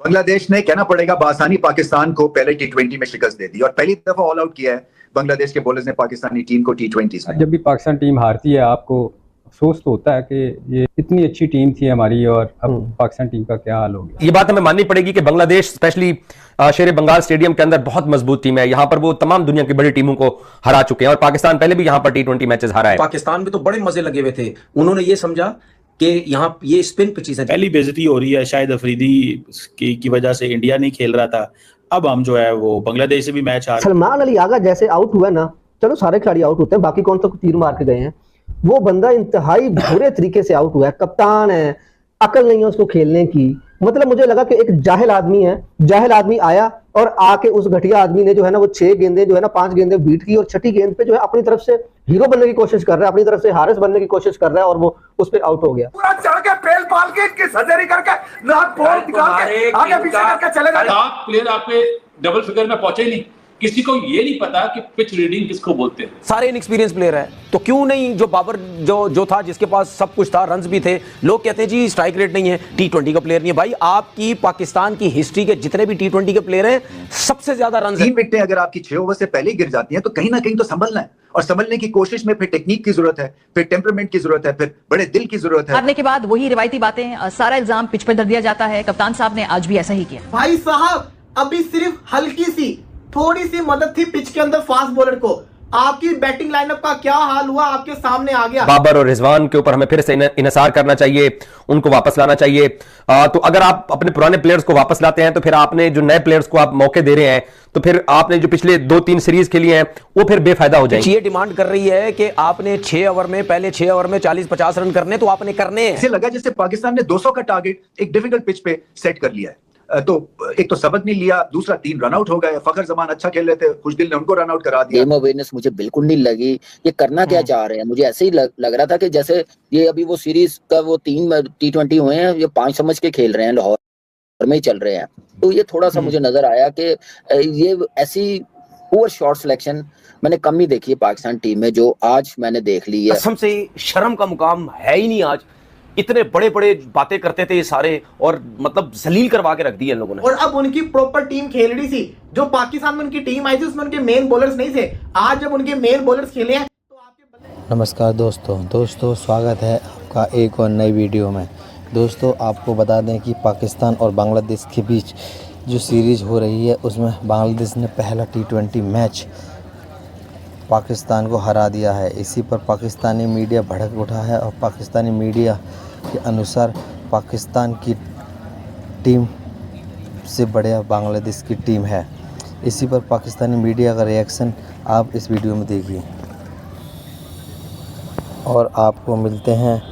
बांग्लादेश ने कहना पड़ेगा बासानी पाकिस्तान को पहले T20 में शिकस्त दे दी और पहली दफा ऑल आउट किया है बांग्लादेश के बॉलर्स ने पाकिस्तानी टीम को T20 में। जब भी पाकिस्तान टीम हारती है आपको अफसोस तो होता है कि ये इतनी अच्छी टीम थी हमारी और अब पाकिस्तान टीम का क्या हाल हो गया। ये बात हमें माननी पड़ेगी कि बांग्लादेश स्पेशली शेर बंगाल स्टेडियम के अंदर बहुत मजबूत टीम है। यहाँ पर वो तमाम दुनिया की बड़ी टीमों को हरा चुके हैं और पाकिस्तान पहले भी यहाँ पर T20 मैचेस हारा है। पाकिस्तान में तो बड़े मजे लगे हुए थे, उन्होंने ये समझा कि यहाँ ये स्पिन पिचेस है। पहली बेइज्जती हो रही है शायद अफरीदी की वजह से, इंडिया नहीं खेल रहा था। अब हम जो है वो बांग्लादेश से भी मैच हार। सलमान अली आगा जैसे आउट हुआ ना, चलो सारे खिलाड़ी आउट होते हैं, बाकी कौन तो तीर मार के गए हैं, वो बंदा इंतहाई बुरे तरीके से आउट हुआ है। कप्तान है, अकल नहीं है उसको खेलने की। मतलब मुझे लगा कि एक जाहिल आदमी है, जाहिल आदमी आया और आके उस घटिया आदमी ने जो है ना वो 6 गेंदें जो है ना 5 गेंदें बीट की और छठी गेंद पे जो है अपनी तरफ से हीरो बनने की कोशिश कर रहा है, अपनी तरफ से हारिस बनने की कोशिश कर रहा है और वो उस पे आउट हो गया। पूरा चढ़ के पेल पाल के इनकी सर्जरी करके नाक बोल निकाल के आगे पीछे करके चले गए। आप प्लेयर आपके डबल फिगर में पहुंचे ही नहीं, किसी को ये नहीं पता कि पिच रीडिंग किसको बोलते हैं। सारे इनएक्सपीरियंस प्लेयर है, तो क्यों नहीं जो बाबर जो था, जिसके पास सब कुछ था, रन्स भी थे। लोग कहते हैं जी स्ट्राइक रेट नहीं है, T20 का प्लेयर नहीं है। भाई आपकी पाकिस्तान की हिस्ट्री के जितने भी T20 के प्लेयर हैं सबसे ज्यादा रन्स। 3 विकेटें अगर आपकी 6 ओवर से पहले ही गिर जाती हैं तो कहीं ना कहीं तो संभलना है और संभलने की कोशिश में फिर टेक्निक की जरूरत है, फिर टेम्परामेंट की जरूरत है, फिर बड़े दिल की जरूरत है। हारने के बाद वही रिवायती बातें, सारा इल्जाम पिच पर धर दिया जाता है। कप्तान साहब ने आज भी ऐसा ही किया। भाई साहब अभी सिर्फ हल्की सी थोड़ी सी मदद थी पिच के अंदर फास्ट बॉलर को, आपकी बैटिंग लाइनअप का क्या हाल हुआ आपके सामने आ गया। बाबर और रिजवान के ऊपर हमें फिर से इन्हिसार करना चाहिए, उनको वापस लाना चाहिए। तो अगर आप अपने पुराने प्लेयर्स को वापस लाते हैं तो फिर आपने जो नए प्लेयर्स को आप मौके दे रहे हैं तो फिर आपने जो पिछले 2-3 सीरीज खेली हैं वो फिर बेफायदा हो जाएंगे। ये डिमांड कर रही है कि आपने 6 ओवर में, पहले 6 ओवर में 40-50 रन करने, तो आपने करने हैं। इसे लगा जैसे पाकिस्तान ने 200 का टारगेट एक डिफिकल्ट पिच पे सेट कर लिया है। तो एक तो सबक नहीं लिया, दूसरा 3 रन आउट हो गए। फखर जमान अच्छा खेल रहे थे, खुशदिल ने उनको रन आउट करा दिया। गेम अवेयरनेस मुझे बिल्कुल नहीं लगी, ये करना क्या चाह रहे हैं। मुझे ऐसे ही लग रहा था कि जैसे ये अभी वो सीरीज का वो 3 T20 हुए हैं, ये 5 समझ के खेल रहे हैं, लाहौर में ही चल रहे हैं। तो ये थोड़ा सा मुझे नजर आया कि ये ऐसी पुअर शॉट सिलेक्शन मैंने कम ही देखी है पाकिस्तान टीम में, जो आज मैंने देख ली है। कसम से शर्म का मुकाम है ही नहीं। आज इतने बड़े बड़े बातें करते थे ये सारे और मतलब जलील करवा के रख दी इन लोगों ने। और अब उनकी प्रॉपर टीम खेल रही थी, जो पाकिस्तान में उनकी टीम आई थी उसमें उनके मेन बॉलर्स नहीं थे। आज जब उनके मेन बॉलर्स खेले हैं तो आपके नमस्कार दोस्तों, स्वागत है आपका एक और नई वीडियो में। दोस्तों आपको बता दें कि पाकिस्तान और बांग्लादेश के बीच जो सीरीज हो रही है उसमें बांग्लादेश ने पहला T20 मैच पाकिस्तान को हरा दिया है। इसी पर पाकिस्तानी मीडिया भड़क उठा है और पाकिस्तानी मीडिया के अनुसार पाकिस्तान की टीम से बढ़िया बांग्लादेश की टीम है। इसी पर पाकिस्तानी मीडिया का रिएक्शन आप इस वीडियो में देखिए और आपको मिलते हैं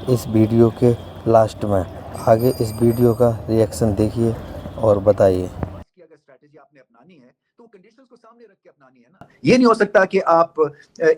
इस वीडियो के लास्ट में। आगे इस वीडियो का रिएक्शन देखिए और बताइए। अगर स्ट्रेटेजी आपने अपनानी है तो कंडीशंस को सामने रख के अपनानी है ना। ये नहीं हो सकता कि आप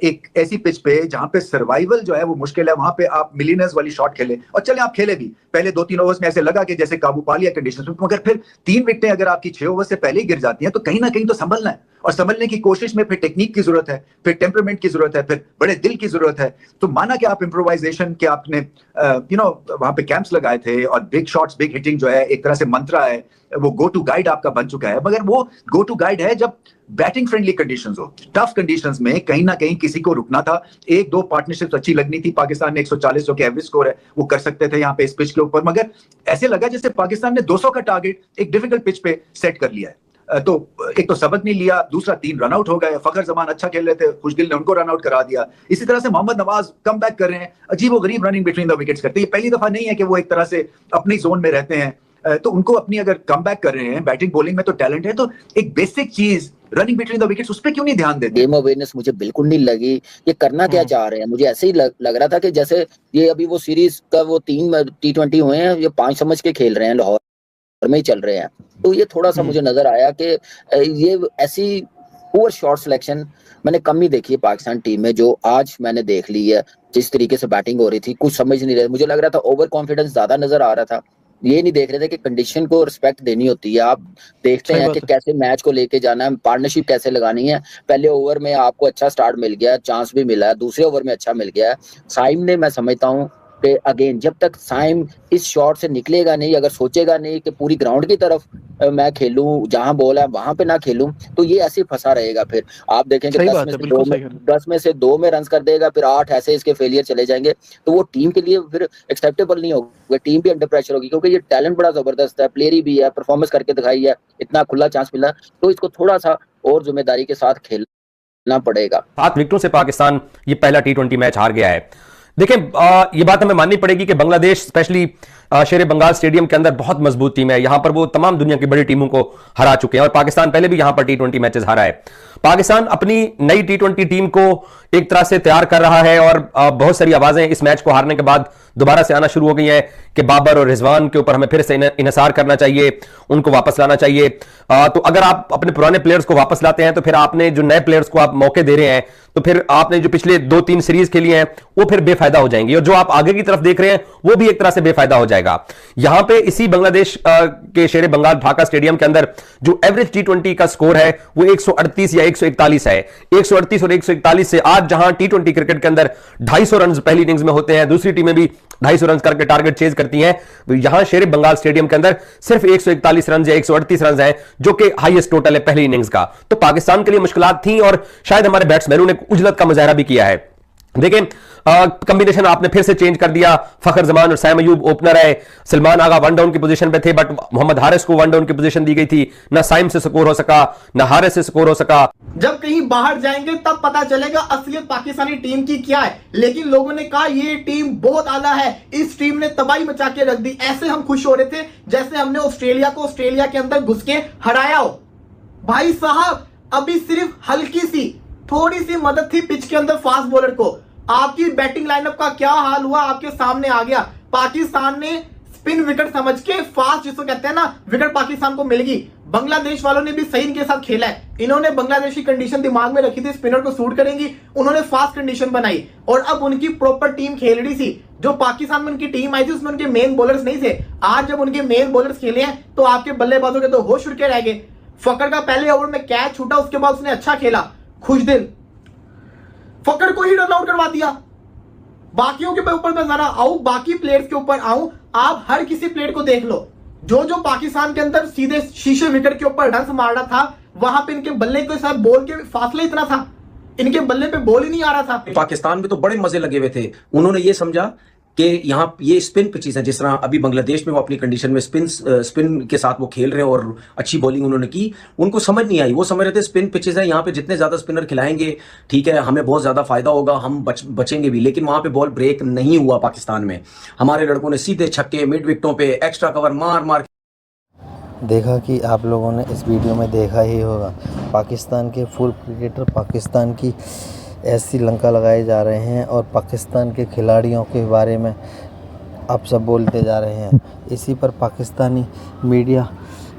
एक ऐसी पिच पे जहां पे सर्वाइवल जो है वो मुश्किल है, वहां पे आप मिलियनर्स वाली शॉट खेले और चले आप खेले भी। पहले 2-3 ओवर्स में ऐसे लगा कि जैसे काबू पा लिया कंडीशंस में, मगर फिर 3 विकेटें अगर आपकी 6 ओवर से पहले ही गिर जाती हैं तो कहीं ना कहीं तो संभलना है और संभलने की कोशिश में फिर टेक्निक की जरूरत है, फिर टेम्परामेंट की जरूरत है, फिर बड़े दिल की जरूरत है। तो माना कि आप इम्प्रोवाइजेशन के आपने वहां पे कैंप्स लगाए थे और बिग शॉट्स, बिग हिटिंग जो है एक तरह से मंत्रा है, वो गो टू गाइड आपका बन चुका है। मगर वो गो टू गाइड है जब बैटिंग फ्रेंडली कंडीशंस हो। टफ कंडीशंस में कहीं ना कहीं किसी को रुकना था। 1-2 पार्टनरशिप्स अच्छी लगनी थी। पाकिस्तान ने 140 जो कि एवरेज स्कोर है वो कर सकते थे यहाँ पे इस पिच के ऊपर, मगर ऐसे लगा जैसे पाकिस्तान ने 200 का टारगेट एक डिफिकल्ट पिच पे सेट कर लिया है। तो एक तो सबक नहीं लिया, दूसरा 3 रन आउट हो गए। फखर जमान अच्छा खेल रहे थे, खुशदिल ने उनको रन आउट करा दिया। इसी तरह से मोहम्मद नवाज कम बैक कर रहे हैं, अजीबोगरीब रनिंग बिटवीन द विकेट्स करते हैं। ये पहली दफा नहीं है कि वो एक तरह से अपनी जोन में रहते हैं। तो उनको अपनी अगर कम बैक कर रहे हैं, बैटिंग बॉलिंग में तो टैलेंट है, तो एक बेसिक चीज रनिंग बिटवीन द विकेट्स उस पर क्यों नहीं ध्यान देते। गेम अवेयरनेस मुझे बिल्कुल नहीं लगी, ये करना क्या चाह रहे हैं। मुझे ऐसे ही लग रहा था कि जैसे ये अभी वो सीरीज का वो 3 T20 हुए हैं, ये 5 समझ के खेल रहे हैं, लाहौर में ही चल रहे हैं। तो ये थोड़ा सा मुझे नजर आया कि ये ऐसी पुअर शॉट सिलेक्शन मैंने कम ही देखी है पाकिस्तान टीम में, जो आज मैंने देख ली है। जिस तरीके से बैटिंग हो रही थी कुछ समझ नहीं रहे, मुझे लग रहा था ओवर कॉन्फिडेंस ज्यादा नजर आ रहा था। ये नहीं देख रहे थे कि कंडीशन को रिस्पेक्ट देनी होती है। आप देखते हैं कि कैसे मैच को लेके जाना है, पार्टनरशिप कैसे लगानी है। पहले ओवर में आपको अच्छा स्टार्ट मिल गया, चांस भी मिला है, दूसरे ओवर में अच्छा मिल गया है। साइम ने मैं समझता हूँ पे अगेन जब तक साइम इस शॉट से निकलेगा नहीं, अगर सोचेगा नहीं कि पूरी ग्राउंड की तरफ मैं खेलूं, जहां बॉल है वहां पे ना खेलूं, तो ये ऐसे फंसा रहेगा। फिर आप देखेंगे 10 में से 2 में रन कर देगा, फिर 8 ऐसे इसके फेलियर चले जाएंगे, तो वो टीम के लिए फिर एक्सेप्टेबल नहीं होगा, टीम भी अंडर प्रेशर होगी, क्योंकि ये टैलेंट बड़ा जबरदस्त है, प्लेयर भी है, परफॉर्मेंस करके दिखाई है, इतना खुला चांस मिला, तो इसको थोड़ा सा और जिम्मेदारी के साथ खेलना पड़ेगा। 7 विकेटों से पाकिस्तान ये पहला T20 मैच हार गया है। देखें, ये बात हमें माननी पड़ेगी कि बांग्लादेश स्पेशली शेर बंगाल स्टेडियम के अंदर बहुत मजबूत टीम है। यहां पर वो तमाम दुनिया की बड़ी टीमों को हरा चुके हैं और पाकिस्तान पहले भी यहां पर T20 मैचेस हारा है। पाकिस्तान अपनी नई T20 टीम को एक तरह से तैयार कर रहा है और बहुत सारी आवाजें इस मैच को हारने के बाद दोबारा से आना शुरू हो गई हैं कि बाबर और रिजवान के ऊपर हमें फिर से इन्हिसार करना चाहिए, उनको वापस लाना चाहिए। तो अगर आप अपने पुराने प्लेयर्स को वापस लाते हैं तो फिर आपने जो नए प्लेयर्स को आप मौके दे रहे हैं, तो फिर आपने जो पिछले 2-3 सीरीज खेली हैं वो फिर बेफायदा हो जाएंगी और जो आप आगे की तरफ देख रहे हैं वो भी एक तरह से बेफायदा हो जाएगा। यहां पे इसी बांग्लादेश के शेर बंगाल ढाका स्टेडियम के अंदर जो एवरेज T20 का स्कोर है वो 138 या 141 है। 138 और 141 से आज जहां T20 क्रिकेट के अंदर 250 रन पहली इनिंग्स में होते हैं, दूसरी टीमें भी 250 रन करके टारगेट चेज करती हैं, यहां शेर बंगाल स्टेडियम के अंदर सिर्फ 141 रन या 138 रन हैं, जो कि हाईएस्ट टोटल है पहली इनिंग्स का। तो पाकिस्तान के लिए मुश्किलात थी और शायद हमारे बैट्समैनों ने उजलत का मुजाहरा भी किया है। देखें, कॉम्बिनेशन आपने फिर से चेंज कर दिया, फखर जमान और सैम अयूब ओपनर है, सलमान आगा वन डाउन की पोजीशन पे थे बट मोहम्मद हारिस को वन डाउन की पोजीशन दी गई थी, ना साइम से स्कोर हो सका ना हारिस से स्कोर हो सका। जब कहीं बाहर जाएंगे तब पता चलेगा असलियत पाकिस्तानी टीम की क्या है, लेकिन लोगों ने कहा ये टीम बहुत आला है, इस टीम ने तबाही मचा के रख दी। ऐसे हम खुश हो रहे थे जैसे हमने ऑस्ट्रेलिया को ऑस्ट्रेलिया के अंदर घुस के हराया हो। भाई साहब, अभी सिर्फ हल्की सी थोड़ी सी मदद थी पिच के अंदर फास्ट बॉलर को, आपकी बैटिंग लाइनअप का क्या हाल हुआ आपके सामने आ गया। पाकिस्तान ने स्पिन विकेट समझ के फास्ट, जिसको कहते हैं ना, विकेट पाकिस्तान को मिल गई। बांग्लादेश वालों ने भी सही इनके साथ खेला है, इन्होंने बांग्लादेश की कंडीशन दिमाग में रखी थी, स्पिनर को सूट करेंगी, उन्होंने फास्ट कंडीशन बनाई और अब उनकी प्रॉपर टीम खेल रही थी। जो पाकिस्तान में उनकी टीम आई थी उसमें उनके मेन बॉलर्स नहीं थे। आज जब उनके मेन बॉलर्स खेले हैं तो आपके बल्लेबाजों के तो होश उड़ के रह गए। फकर का पहले ओवर में कैच छूटा, उसके बाद उसने अच्छा खेला, खुश दिल, फकर को ही रन आउट करवा दिया। बाकियों के ऊपर मैं जरा आऊं, बाकी प्लेयर्स के ऊपर आऊं, आप हर किसी प्लेयर को देख लो, जो पाकिस्तान के अंदर सीधे शीशे विकेट के ऊपर रन मार रहा था, वहां पे इनके बल्ले के साथ बॉल के फासले इतना था, इनके बल्ले पे बॉल ही नहीं आ रहा था। पाकिस्तान में तो बड़े मजे लगे हुए थे, उन्होंने ये समझा कि यहाँ ये स्पिन पिचेस हैं, जिस तरह अभी बांग्लादेश में वो अपनी कंडीशन में स्पिन के साथ वो खेल रहे हैं और अच्छी बॉलिंग उन्होंने की, उनको समझ नहीं आई। वो समझ रहे थे स्पिन पिचेस हैं, यहाँ पे जितने ज्यादा स्पिनर खिलाएंगे ठीक है, हमें बहुत ज्यादा फायदा होगा, हम बचेंगे भी, लेकिन वहां पे बॉल ब्रेक नहीं हुआ पाकिस्तान में। हमारे लड़कों ने सीधे छक्के मिड विकेटों पे एक्स्ट्रा कवर मार देखा कि आप लोगों ने इस वीडियो में देखा ही होगा, पाकिस्तान के फुल क्रिकेटर पाकिस्तान की ऐसी लंका लगाए जा रहे हैं और पाकिस्तान के खिलाड़ियों के बारे में आप सब बोलते जा रहे हैं। इसी पर पाकिस्तानी मीडिया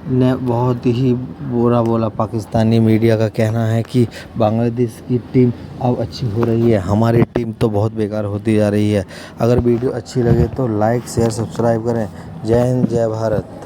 ने बहुत ही बुरा बोला। पाकिस्तानी मीडिया का कहना है कि बांग्लादेश की टीम अब अच्छी हो रही है, हमारी टीम तो बहुत बेकार होती जा रही है। अगर वीडियो अच्छी लगे तो लाइक शेयर सब्सक्राइब करें। जय हिंद, जय भारत।